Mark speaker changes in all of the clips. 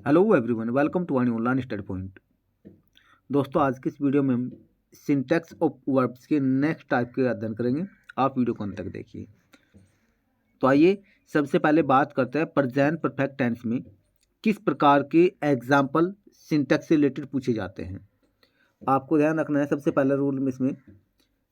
Speaker 1: Hello everyone, welcome to one online study point. दोस्तों, आज की इस वीडियो में हम सिंटैक्स ऑफ वर्ब्स के नेक्स्ट टाइप के अध्ययन करेंगे। आप वीडियो को अंत तक देखिए। तो आइए सबसे पहले बात करते हैं प्रेजेंट परफेक्ट टेंस में किस प्रकार के एग्जाम्पल सिंटैक्स से रिलेटेड पूछे जाते हैं। आपको ध्यान रखना है, सबसे पहला रूल में इसमें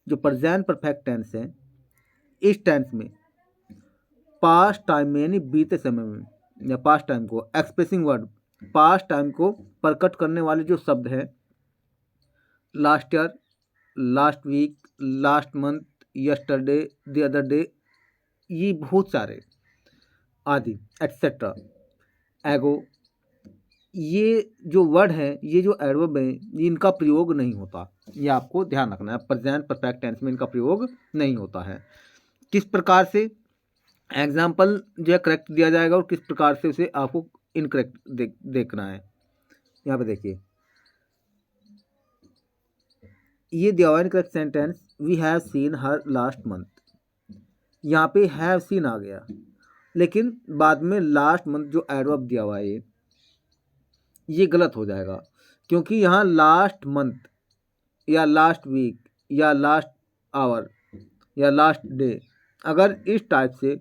Speaker 1: जो प्रेजेंट परफेक्ट टेंस है, इस टेंस में पास्ट टाइम में यानी बीते समय में या पास्ट टाइम को एक्सप्रेसिंग वर्ड, पास्ट टाइम को प्रकट करने वाले जो शब्द हैं, last year, last week, last month, yesterday, the other day, ये बहुत सारे आदि एट्सेट्रा, एगो, ये जो वर्ड है, ये जो एडवर्ब है, इनका प्रयोग नहीं होता। ये आपको ध्यान रखना है, प्रेजेंट परफेक्ट टेंस में इनका प्रयोग नहीं होता है। किस प्रकार से एग्जाम्पल जो है करेक्ट दिया जाएगा और किस प्रकार से उसे आपको इनकरेक्ट देखना है। यहाँ पे देखिए, ये दिया हुआ incorrect sentence, we have seen her last month. यहाँ पे हैव सीन आ गया, लेकिन बाद में लास्ट मंथ जो एडवर्ब दिया हुआ है ये गलत हो जाएगा, क्योंकि यहाँ लास्ट मंथ या लास्ट वीक या लास्ट आवर या लास्ट डे, अगर इस टाइप से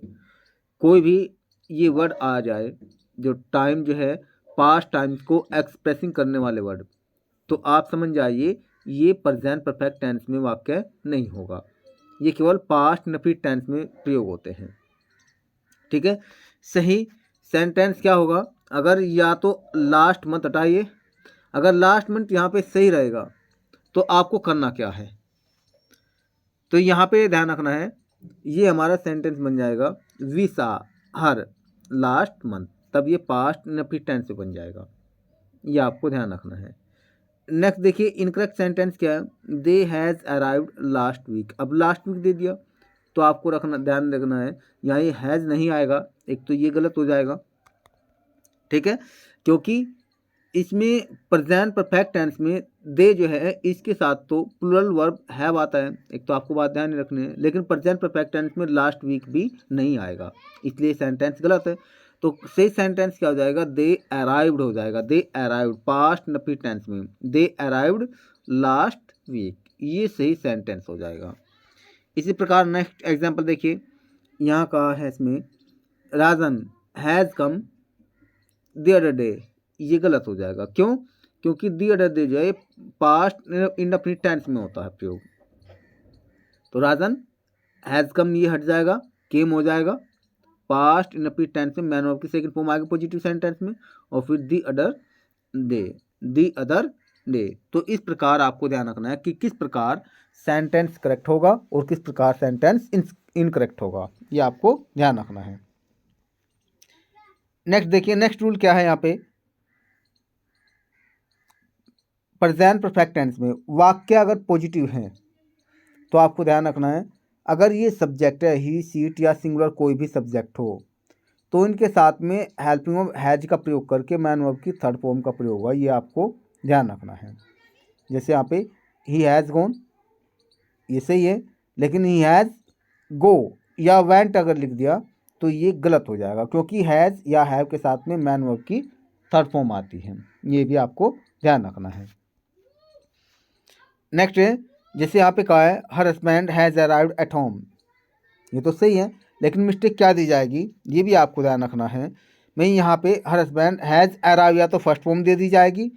Speaker 1: कोई भी ये वर्ड आ जाए जो टाइम जो है पास्ट टाइम्स को एक्सप्रेसिंग करने वाले वर्ड, तो आप समझ जाइए ये प्रेजेंट परफेक्ट टेंस में वाक्य नहीं होगा। ये केवल पास्ट इंडेफिनिट टेंस में प्रयोग होते हैं। ठीक है, सही सेंटेंस क्या होगा? अगर या तो लास्ट मंथ हटाइए, अगर लास्ट मंथ यहाँ पे सही रहेगा तो आपको करना क्या है, तो यहाँ पे ध्यान रखना है, ये हमारा सेंटेंस बन जाएगा we saw her last month, तब ये पास्ट इंडेफिनिट टेंस से बन जाएगा। ये आपको ध्यान रखना है। नेक्स्ट देखिए, इनकरेक्ट सेंटेंस क्या है? They has arrived last week. अब लास्ट वीक दे दिया तो आपको ध्यान रखना है, यहाँ ये हैज़ नहीं आएगा, एक तो ये गलत हो जाएगा। ठीक है, क्योंकि इसमें प्रेजेंट परफेक्ट टेंस में दे जो है इसके साथ तो प्लूरल वर्ब हैव आता है, एक तो आपको बात ध्यान रखनी है, लेकिन प्रेजेंट परफेक्ट टेंस में लास्ट वीक भी नहीं आएगा, इसलिए सेंटेंस गलत है। तो सही सेंटेंस क्या हो जाएगा? दे अराइव्ड हो जाएगा। दे अराइव्ड पास्ट इंडेफिनिट टेंस में, दे अराइव्ड लास्ट वीक, ये सही सेंटेंस हो जाएगा। इसी प्रकार नेक्स्ट एग्जांपल देखिए, यहाँ कहा है इसमें Rajan has come the other day, ये गलत हो जाएगा। क्यों? क्योंकि द अदर डे जो है पास्ट इंडेफिनिट टेंस में होता है प्रयोग। तो राजन हैज़ कम ये हट जाएगा, केम हो जाएगा, पास्ट इंडेफिनिट टेंस में मैन वर्ब की सेकंड फॉर्म आगे पॉजिटिव सेंटेंस में, और फिर the other day, the other day. तो इस प्रकार आपको ध्यान रखना है कि किस प्रकार सेंटेंस करेक्ट होगा और किस प्रकार सेंटेंस इनकरेक्ट होगा, ये आपको ध्यान रखना है। नेक्स्ट देखिए, नेक्स्ट रूल क्या है यहाँ पे? प्रेजेंट परफेक्ट टेंस में वाक्य अगर पॉजिटिव हैं तो आपको ध्यान रखना है, अगर ये सब्जेक्ट है, ही, शीट या सिंगुलर कोई भी सब्जेक्ट हो, तो इनके साथ में हेल्पिंग ऑफ हैज का प्रयोग करके मैन वर्ब की थर्ड फॉर्म का प्रयोग होगा, ये आपको ध्यान रखना है। जैसे यहाँ पे ही हैज़ गॉन, ये सही है, लेकिन ही हैज़ गो या वेंट अगर लिख दिया तो ये गलत हो जाएगा, क्योंकि हैज़ या हैव के साथ में मैन वर्ब की थर्ड फॉर्म आती है, ये भी आपको ध्यान रखना है। नेक्स्ट है, जैसे यहाँ पे कहा है her husband has arrived at home, ये तो सही है, लेकिन मिस्टेक क्या दी जाएगी ये भी आपको ध्यान रखना है। मैं यहाँ पे हर हस्बैंड हैज़ अराइव या तो फर्स्ट फॉर्म दे दी जाएगी,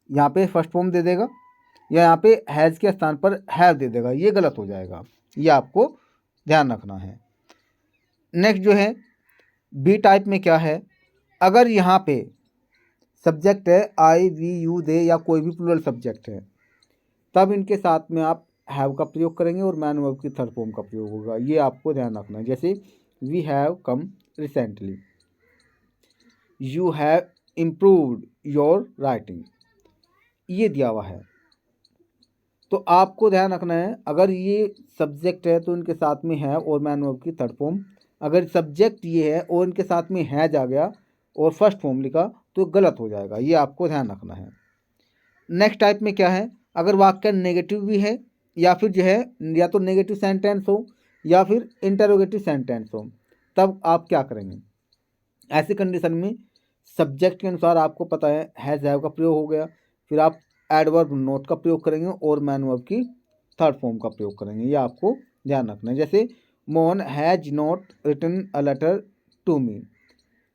Speaker 1: यहाँ पे फर्स्ट फॉर्म दे देगा, या यहाँ पे हैज़ के स्थान पर हैव दे देगा, ये गलत हो जाएगा, ये आपको ध्यान रखना है। नेक्स्ट जो है बी टाइप में क्या है? अगर यहाँ पे सब्जेक्ट है आई, वी, यू, दे या कोई भी प्लूरल सब्जेक्ट है, तब इनके साथ में आप हैव का प्रयोग करेंगे और मैन वर्ब की थर्ड फॉर्म का प्रयोग होगा, ये आपको ध्यान रखना है। जैसे we have come recently, you have improved your writing, ये दिया हुआ है। तो आपको ध्यान रखना है, अगर ये सब्जेक्ट है तो इनके साथ में है और मैन वर्ब की थर्ड फॉर्म, अगर सब्जेक्ट ये है और इनके साथ में हैज आ गया और फर्स्ट फॉर्म लिखा तो गलत हो जाएगा, ये आपको ध्यान रखना है। नेक्स्ट टाइप में क्या है? अगर वाक्य नेगेटिव भी है या फिर जो है या तो नेगेटिव सेंटेंस हो या फिर इंटरोगेटिव सेंटेंस हो, तब आप क्या करेंगे? ऐसी कंडीशन में सब्जेक्ट के अनुसार आपको पता है हैज़ हैव का प्रयोग हो गया, फिर आप एडवर्ब नोट का प्रयोग करेंगे और मैन वर्ब की थर्ड फॉर्म का प्रयोग करेंगे। ये आपको ध्यान रखना है। जैसे Mohan has not written a letter to me,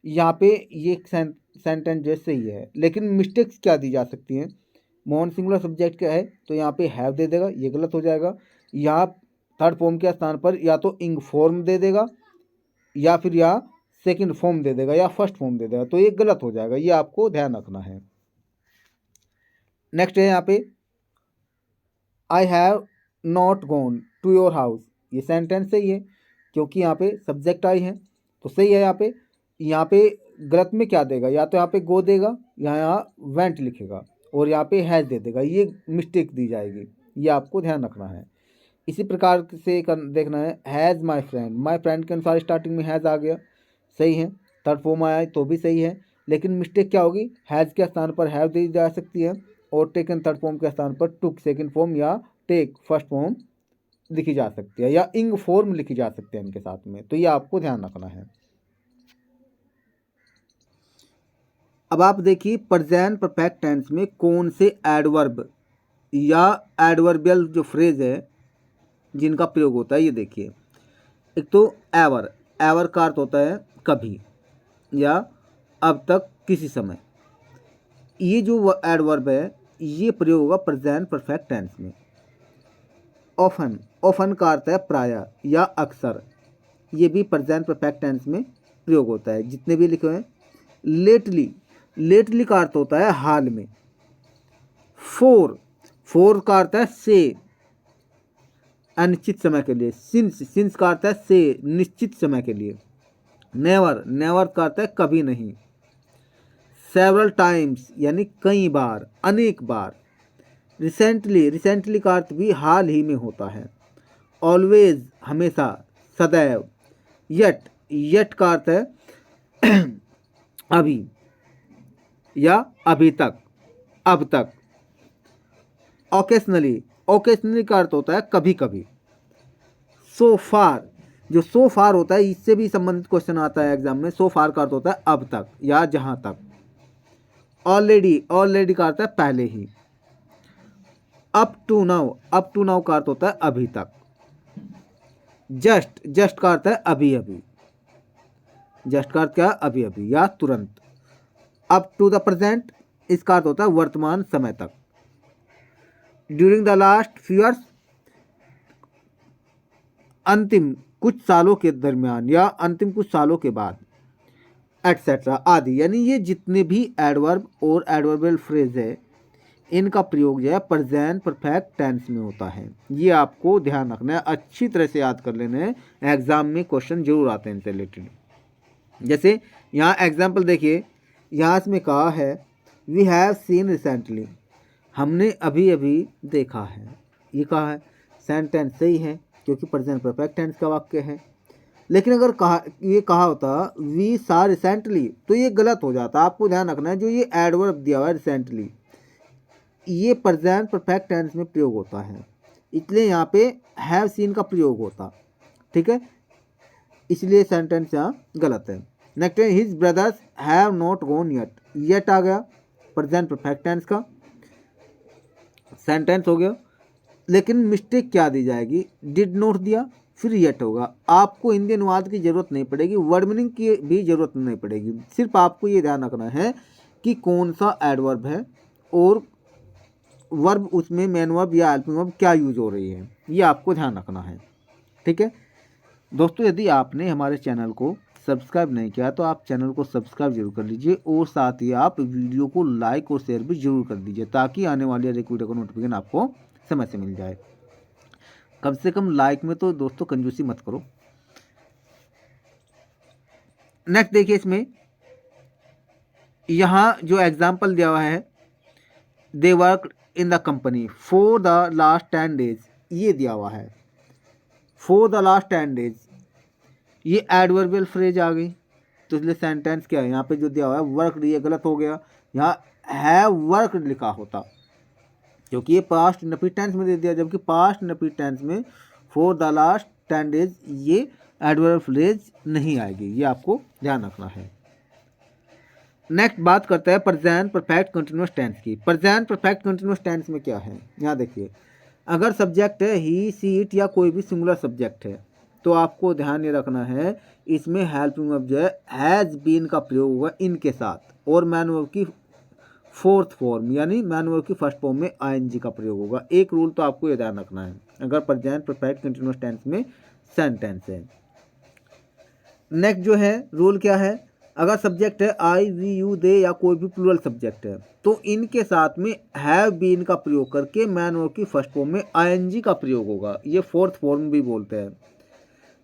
Speaker 1: यहाँ पे ये सेंटेंस जैसे ही है, लेकिन मिस्टेक्स क्या दी जा सकती हैं। मोहन सिंगुलर सब्जेक्ट क्या है तो यहाँ पे हैव दे देगा, ये गलत हो जाएगा। यहाँ थर्ड फॉर्म के स्थान पर या तो इंग फॉर्म दे देगा या फिर या सेकंड फॉर्म दे देगा या फर्स्ट फॉर्म दे देगा, तो ये गलत हो जाएगा। ये आपको ध्यान रखना है। नेक्स्ट है यहाँ पे I have not gone to your house, ये सेंटेंस सही है क्योंकि यहाँ पे सब्जेक्ट आई है तो सही है। यहाँ पे गलत में क्या देगा, या तो यहाँ पे गो देगा या यहाँ वेंट लिखेगा और यहाँ पे हैज़ दे देगा, ये मिस्टेक दी जाएगी। ये आपको ध्यान रखना है। इसी प्रकार से देखना है हैज़ माई फ्रेंड के अनुसार स्टार्टिंग में हैज़ आ गया, सही है। थर्ड फॉर्म आया तो भी सही है, लेकिन मिस्टेक क्या होगी, हैज़ के स्थान पर हैव दी जा सकती है और टेकन थर्ड फॉर्म के स्थान पर टुक सेकंड फॉर्म या टेक फर्स्ट फॉर्म लिखी जा सकती है या इंग फॉर्म लिखी जा सकती है इनके साथ में, तो ये आपको ध्यान रखना है। अब आप देखिए प्रेजेंट परफेक्ट टेंस में कौन से एडवर्ब या एडवर्बियल जो फ्रेज है जिनका प्रयोग होता है, ये देखिए। एक तो एवर का अर्थ होता है कभी या अब तक किसी समय। ये जो एडवर्ब है ये प्रयोग होगा प्रेजेंट परफेक्ट टेंस में। ऑफन का अर्थ है प्रायः या अक्सर, ये भी प्रेजेंट परफेक्ट टेंस में प्रयोग होता है जितने भी लिखे हैं। लेटली का अर्थ होता है हाल में। फोर का अर्थ है से, अनिश्चित समय के लिए। सिंस का अर्थ है से, निश्चित समय के लिए। नेवर का अर्थ है कभी नहीं। सेवरल टाइम्स यानी कई बार, अनेक बार। रिसेंटली का अर्थ भी हाल ही में होता है। ऑलवेज हमेशा, सदैव। यट का अर्थ है अभी या अभी तक, अब तक। ओकेशनली का अर्थ होता है कभी कभी। सो फार होता है, इससे भी संबंधित क्वेश्चन आता है एग्जाम में। सो फार का अर्थ होता है अब तक या जहां तक। ऑलरेडी का अर्थ है पहले ही। अप टू नाउ का अर्थ होता है अभी तक। जस्ट का अर्थ है अभी अभी। जस्ट का अर्थ क्या है, अभी अभी या तुरंत। अप टू द प्रेजेंट, इसका अर्थ होता है वर्तमान समय तक। During the last few years, अंतिम कुछ सालों के दरमियान या अंतिम कुछ सालों के बाद, एटसेट्रा आदि। यानी ये जितने भी एडवर्ब और एडवर्बियल फ्रेज है इनका प्रयोग जो है प्रेजेंट परफेक्ट टेंस में होता है। ये आपको ध्यान रखना है, अच्छी तरह से याद कर लेना है, एग्जाम में क्वेश्चन जरूर आते हैं इनसे रिलेटेड। जैसे यहाँ एग्जाम्पल देखिए, यहाँ इसमें कहा है वी हैव सीन रिसेंटली, हमने अभी अभी देखा है। ये कहा है, सेंटेंस सही है क्योंकि प्रेजेंट परफेक्ट टेंस का वाक्य है। लेकिन अगर कहा होता वी सा रिसेंटली तो ये गलत हो जाता। आपको ध्यान रखना है, जो ये एडवर्ब दिया हुआ है रिसेंटली, ये प्रेजेंट परफेक्ट टेंस में प्रयोग होता है, इसलिए यहाँ पे हैव सीन का प्रयोग होता। ठीक है, इसलिए सेंटेंस यहाँ गलत है। नेक्स्ट है his brothers have not gone yet आ गया प्रेजेंट परफेक्ट टेंस का सेंटेंस हो गया। लेकिन मिस्टेक क्या दी जाएगी, डिड नॉट दिया फिर येट होगा। आपको हिंदी अनुवाद की जरूरत नहीं पड़ेगी, वर्ड मीनिंग की भी जरूरत नहीं पड़ेगी, सिर्फ आपको ये ध्यान रखना है कि कौन सा एडवर्ब है और वर्ब उसमें मेन वर्ब या हेल्पिंग वर्ब क्या यूज हो रही है, ये आपको ध्यान रखना है। ठीक है दोस्तों, यदि आपने हमारे चैनल को सब्सक्राइब नहीं किया तो आप चैनल को सब्सक्राइब जरूर कर लीजिए और साथ ही आप वीडियो को लाइक और शेयर भी जरूर कर दीजिए ताकि आने वाली हर एक वीडियो का नोटिफिकेशन आपको समय से मिल जाए। कम से कम लाइक में तो दोस्तों कंजूसी मत करो। नेक्स्ट देखिए, इसमें यहाँ जो एग्जाम्पल दिया हुआ है they work in the company for the last 10 days, ये दिया हुआ है फॉर द लास्ट 10 डेज, ये एडवर्बियल फ्रेज आ गई। तो इसलिए सेंटेंस क्या है, यहाँ पे जो दिया हुआ है वर्क, ये गलत हो गया। यहाँ हैव वर्क लिखा होता क्योंकि ये पास्ट इंडेफिनिट टेंस में दे दिया, जबकि पास्ट इंडेफिनिट टेंस में फॉर द लास्ट 10 डेज ये एडवर्बियल फ्रेज नहीं आएगी, ये आपको ध्यान रखना है। नेक्स्ट बात करते हैं प्रेजेंट परफेक्ट कंटिन्यूअस टेंस की। प्रेजेंट परफेक्ट कंटिन्यूअस टेंस में क्या है, यहाँ देखिए, अगर सब्जेक्ट है ही सी इट या कोई भी सिंगुलर सब्जेक्ट है तो आपको ध्यान ये रखना है इसमें हेल्पिंग वर्ब जो है हैज़ बीन का प्रयोग होगा इनके साथ, और मैन वर्ब की फोर्थ फॉर्म यानी मैन वर्ब की फर्स्ट फॉर्म में आईएनजी का प्रयोग होगा। एक रूल तो आपको ये ध्यान रखना है अगर प्रेजेंट परफेक्ट कंटिन्यूअस टेंस में सेंटेंस है। नेक्स्ट जो है रूल क्या है, अगर सब्जेक्ट है आई वी यू दे या कोई भी प्लूरल सब्जेक्ट है तो इनके साथ में हैव बीन का प्रयोग करके मैन वर्ब की फर्स्ट फॉर्म में आईएनजी का प्रयोग होगा, ये फोर्थ फॉर्म भी बोलते हैं।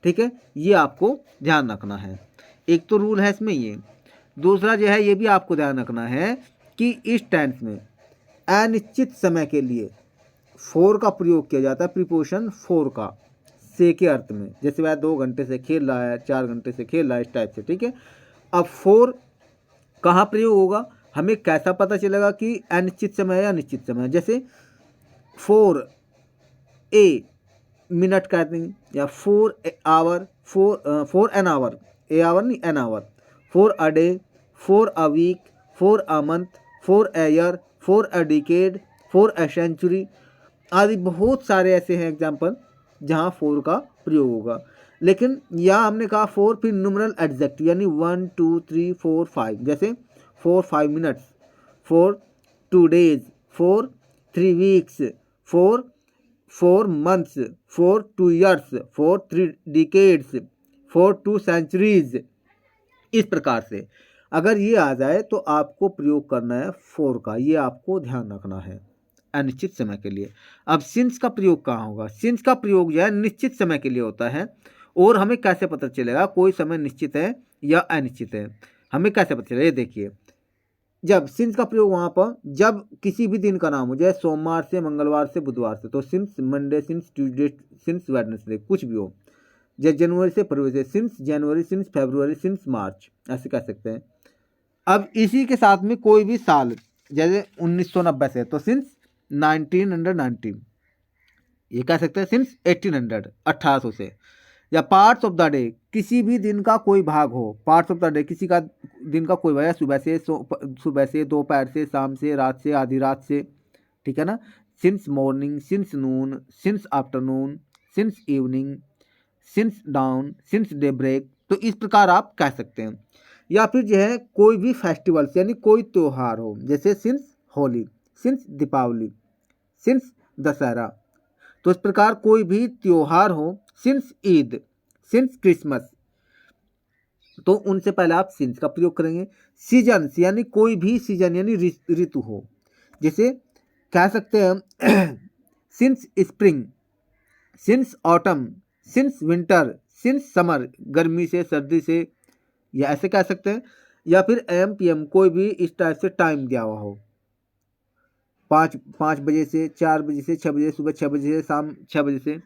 Speaker 1: ठीक है, ये आपको ध्यान रखना है। एक तो रूल है इसमें ये। दूसरा जो है ये भी आपको ध्यान रखना है कि इस टेंस में अनिश्चित समय के लिए फोर का प्रयोग किया जाता है, प्रीपोजिशन फोर का, से के अर्थ में, जैसे वह 2 घंटे से खेल रहा है, 4 घंटे से खेल रहा है, इस टाइप से। ठीक है, अब फोर कहाँ प्रयोग होगा, हमें कैसा पता चलेगा कि अनिश्चित समय है या निश्चित समय है। जैसे 4 ए मिनट कहते हैं, या 4 hour, 4 an hour, a hour नहीं an hour, 4 a day, 4 a week, 4 a month, 4 a year, 4 a decade, 4 a century आदि बहुत सारे ऐसे हैं एग्जाम्पल जहाँ 4 का प्रयोग होगा। लेकिन यहाँ हमने कहा 4 फिर न्यूमरल एडजेक्टिव यानी 1 2 3 4 5, जैसे 4 5 minutes, 4 2 days, 4 3 weeks, 4 4 months, 4 2 years, 4 3 decades, 4 2 centuries. इस प्रकार से अगर ये आ जाए तो आपको प्रयोग करना है 4 का, ये आपको ध्यान रखना है अनिश्चित समय के लिए। अब सिंस का प्रयोग कहाँ होगा, सिंस का प्रयोग जो है निश्चित समय के लिए होता है। और हमें कैसे पता चलेगा कोई समय निश्चित है या अनिश्चित है, हमें कैसे पता चलेगा, ये देखिए, जब सिंस का प्रयोग वहाँ पर जब किसी भी दिन का नाम हो, जैसे सोमवार से, मंगलवार से, बुधवार से, तो since Monday, since Tuesday, since Wednesday, कुछ भी हो, जैसे जनवरी से फरवरी से, सिंस जनवरी, सिंस फरवरी, सिंस मार्च, ऐसे कह सकते हैं। अब इसी के साथ में कोई भी साल, जैसे 1990 से, तो सिंस 1990, ये कह सकते हैं सिंस 1800, 1800 से। या पार्ट्स ऑफ द डे, किसी भी दिन का कोई भाग हो, पार्ट्स ऑफ द डे, किसी का दिन का कोई भाग, सुबह से, दोपहर से, शाम से, रात से, आधी रात से। ठीक है ना, since morning, since noon, since afternoon, since evening, since dawn, since daybreak, तो इस प्रकार आप कह सकते हैं। या फिर जो है कोई भी फेस्टिवल्स यानी कोई त्यौहार हो, जैसे since Holi, since Deepavali, since Dussehra, तो इस प्रकार कोई भी त्यौहार हो, सिंस ईद, सिंस क्रिसमस, तो उनसे पहले आप सिंस का प्रयोग करेंगे। सीजन्स यानी कोई भी सीजन यानी ऋतु हो, जैसे कह सकते हैं हम since spring, since autumn, since winter, since summer, गर्मी से, सर्दी से, या ऐसे कह सकते हैं। या फिर एम पी एम, कोई भी इस टाइप से टाइम दिया हुआ हो, 5 बजे से, 4 बजे से, 6 बजे, सुबह 6 बजे से, शाम 6 बजे से,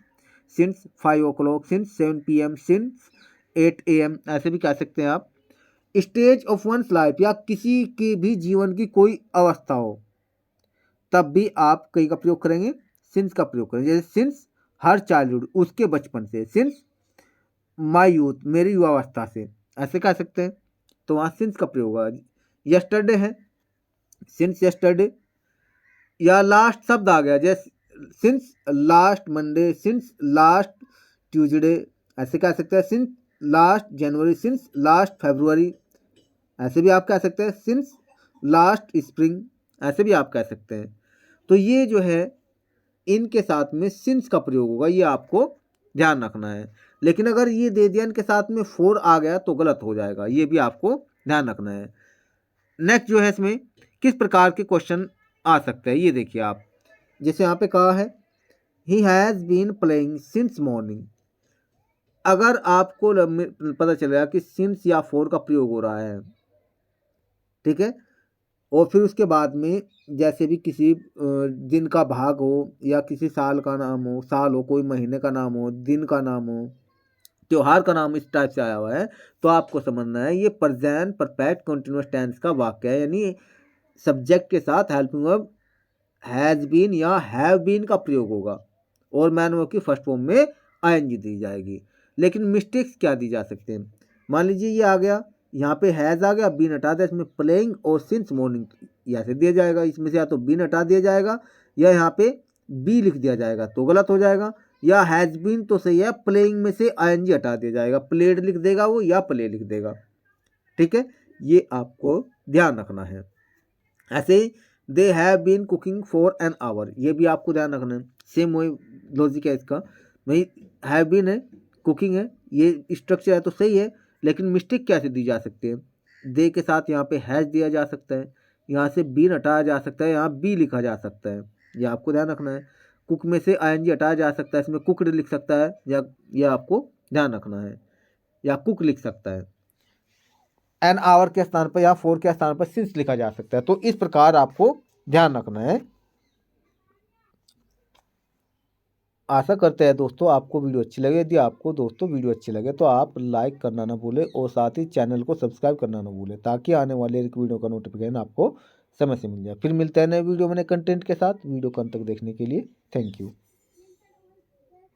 Speaker 1: since 5 o'clock, since 7 PM, since 8 AM, ऐसे भी कह सकते हैं आप। स्टेज ऑफ वंस लाइफ, या किसी की भी जीवन की कोई अवस्था हो, तब भी आप कई का प्रयोग करेंगे, सिंस का प्रयोग करेंगे। जैसे सिंस हर चाइल्डहुड, उसके बचपन से, सिंस माई यूथ, मेरी युवावस्था से, ऐसे कह सकते हैं, तो वहाँ सिंस का प्रयोग होगा। यस्टरडे है, सिंस यस्टरडे, या लास्ट शब्द आ गया, जैसे since last Monday, since last Tuesday, ऐसे कह सकते हैं। सिंस लास्ट जनवरी, सिंस लास्ट फरवरी, ऐसे भी आप कह सकते हैं। सिंस लास्ट स्प्रिंग, ऐसे भी आप कह सकते हैं। तो ये जो है इनके साथ में सिंस का प्रयोग होगा, ये आपको ध्यान रखना है। लेकिन अगर ये दे दिया इनके साथ में 4 आ गया तो गलत हो जाएगा, ये भी आपको ध्यान रखना है। नेक्स्ट जो है इसमें किस प्रकार के क्वेश्चन आ सकते हैं, ये देखिए आप, जैसे यहाँ पे कहा है he has been playing since morning. अगर आपको पता चलेगा कि सिंस या 4 का प्रयोग हो रहा है, ठीक है, और फिर उसके बाद में जैसे भी किसी दिन का भाग हो, या किसी साल का नाम हो, साल हो, कोई महीने का नाम हो, दिन का नाम हो, त्योहार का नाम इस टाइप से आया हुआ है, तो आपको समझना है ये प्रेजेंट परफेक्ट कंटिन्यूअस टेंस का वाक्य है, यानी सब्जेक्ट के साथ हेल्पिंग वर्ब हैज़ बीन या हैव बीन का प्रयोग होगा, और मैन वर्ब की फर्स्ट फॉर्म में आईएनजी दी जाएगी। लेकिन मिस्टेक्स क्या दी जा सकते हैं, मान लीजिए ये आ गया यहाँ पे हैज़ आ गया, बीन हटा दिया, इसमें प्लेइंग और सिंस मॉर्निंग यहाँ से दिया जाएगा। इसमें से या तो बीन हटा दिया जाएगा या यहाँ पे बी लिख दिया जाएगा तो गलत हो जाएगा, या हैज़ बीन तो सही है, प्लेइंग में से आईएनजी हटा दिया जाएगा, प्लेड लिख देगा वो या प्ले लिख देगा। ठीक है, ये आपको ध्यान रखना है। ऐसे ही they have been cooking for an hour, ये भी आपको ध्यान रखना है। सेम वही लॉजिक है इसका, भाई हैव बीन है, कुकिंग है, ये स्ट्रक्चर है तो सही है, लेकिन मिस्टेक कैसे दी जा सकती है? दे के साथ यहाँ पे हैज दिया जा सकता है, यहाँ से बीन हटाया जा सकता है, यहाँ बी लिखा जा सकता है, ये आपको ध्यान रखना है। कुक में से आईएनजी हटाया जा सकता है, इसमें कुकड लिख सकता है, या यह आपको ध्यान रखना है, या कुक लिख सकता है। एन आवर के स्थान पर या फोर के स्थान पर सिंस लिखा जा सकता है। तो इस प्रकार आपको ध्यान रखना है। आशा करते हैं दोस्तों आपको वीडियो अच्छी लगे। यदि आपको दोस्तों वीडियो अच्छी लगे तो आप लाइक करना ना भूलें और साथ ही चैनल को सब्सक्राइब करना ना भूलें, ताकि आने वाले एक वीडियो का नोटिफिकेशन आपको समय से मिल जाए। फिर मिलते हैं नए वीडियो में नए कंटेंट के साथ। वीडियो को अंत तक देखने के लिए थैंक यू।